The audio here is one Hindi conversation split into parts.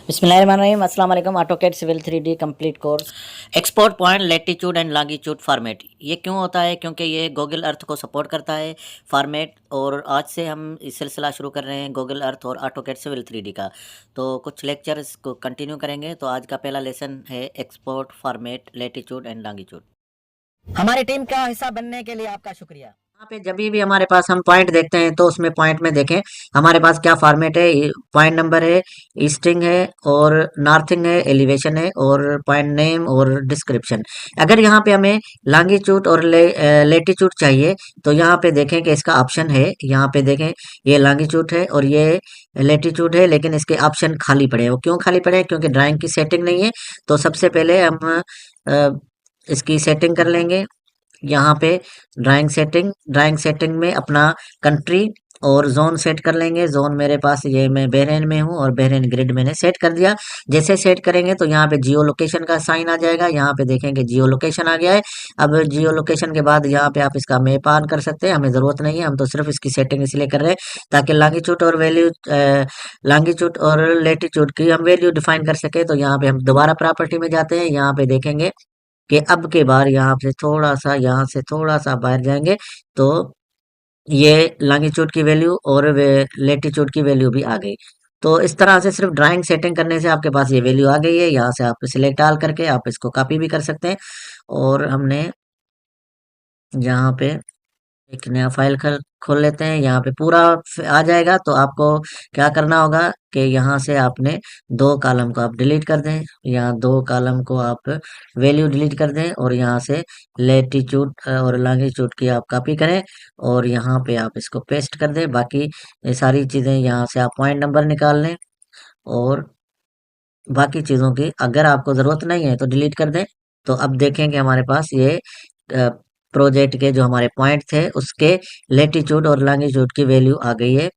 बिस्मिल्लाहिर्रहमानिर्रहीम अस्सलाम वालेकुम। AutoCAD civil 3D complete course. Export point latitude and longitude format ये क्यों होता है? क्योंकि ये गूगल अर्थ को सपोर्ट करता है फॉर्मेट। और आज से हम इस सिलसिला शुरू कर रहे हैं गूगल अर्थ और ऑटोकैड सिविल 3D का। तो कुछ लेक्चर्स को कंटिन्यू करेंगे। तो आज का पहला लेसन है export format latitude and longitude. हमारी टीम का हिस्सा बनने के लिए आपका शुक्रिया। यहाँ पे जब भी हमारे पास हम पॉइंट देखते हैं तो उसमें पॉइंट में देखें हमारे पास क्या फॉर्मेट है। पॉइंट नंबर है, ईस्टिंग है और नॉर्थिंग है, एलिवेशन है और पॉइंट नेम और डिस्क्रिप्शन। अगर यहाँ पे हमें लॉन्गिट्यूड और लेटीट्यूड चाहिए तो यहाँ पे देखें कि इसका ऑप्शन है। यहाँ पे देखें ये लॉन्गिट्यूड है और ये लेटीट्यूड है, लेकिन इसके ऑप्शन खाली पड़े हैं। वो क्यों खाली पड़े हैं? क्योंकि ड्राइंग की सेटिंग नहीं है। तो सबसे पहले हम अ, इसकी सेटिंग कर लेंगे। यहाँ पे ड्राइंग सेटिंग में अपना कंट्री और जोन सेट कर लेंगे। जोन मेरे पास ये मैं बहरीन में हूँ और बहरीन ग्रिड मैंने सेट कर दिया। जैसे सेट करेंगे तो यहाँ पे जियो लोकेशन का साइन आ जाएगा। यहाँ पे देखेंगे जियो लोकेशन आ गया है। अब जियो लोकेशन के बाद यहाँ पे आप इसका मैप ऑन कर सकते हैं। हमें जरूरत नहीं है, हम तो सिर्फ इसकी सेटिंग इसलिए कर रहे हैं ताकि लॉन्गिट्यूड और लेटीट्यूड की हम वैल्यू डिफाइन कर सके। तो यहाँ पे हम दोबारा प्रॉपर्टी में जाते हैं। यहाँ पे देखेंगे कि अब के बार यहाँ से थोड़ा सा बाहर जाएंगे तो ये लॉन्गिट्यूड की वैल्यू और लेटीट्यूड की वैल्यू भी आ गई। तो इस तरह से सिर्फ ड्राइंग सेटिंग करने से आपके पास ये वैल्यू आ गई है। यहाँ से आप सिलेक्ट ऑल करके आप इसको कॉपी भी कर सकते हैं। और हमने यहाँ पे एक नया फाइल खोल लेते हैं। यहाँ पे पूरा आ जाएगा। तो आपको क्या करना होगा कि यहाँ से आपने दो कॉलम को आप डिलीट कर दें। यहाँ दो कॉलम को आप वैल्यू डिलीट कर दें और यहाँ से लेटीट्यूड और लॉन्गिट्यूड की आप कॉपी करें और यहाँ पे आप इसको पेस्ट कर दें। बाकी ये सारी चीज़ें यहाँ से आप पॉइंट नंबर निकाल लें और बाकी चीज़ों की अगर आपको ज़रूरत नहीं है तो डिलीट कर दें। तो अब देखें कि हमारे पास ये प्रोजेक्ट के जो हमारे पॉइंट थे उसके लेटीट्यूड और लॉन्गिट्यूड की वैल्यू आ गई है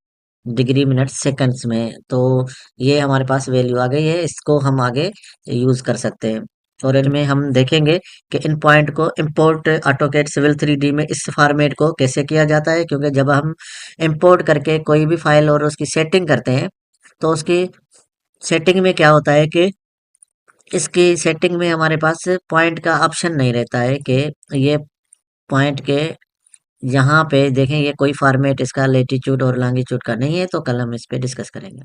डिग्री मिनट सेकंड्स में। तो ये हमारे पास वैल्यू आ गई है, इसको हम आगे यूज़ कर सकते हैं। और इनमें हम देखेंगे कि इन पॉइंट को इंपोर्ट ऑटोकैड सिविल 3D में इस फॉर्मेट को कैसे किया जाता है। क्योंकि जब हम इंपोर्ट करके कोई भी फाइल और उसकी सेटिंग करते हैं तो उसकी सेटिंग में क्या होता है कि इसकी सेटिंग में हमारे पास पॉइंट का ऑप्शन नहीं रहता है कि ये पॉइंट के यहाँ पे देखें ये कोई फॉर्मेट इसका लेटीट्यूड और लॉन्गिट्यूड का नहीं है। तो कल हम इस पे डिस्कस करेंगे।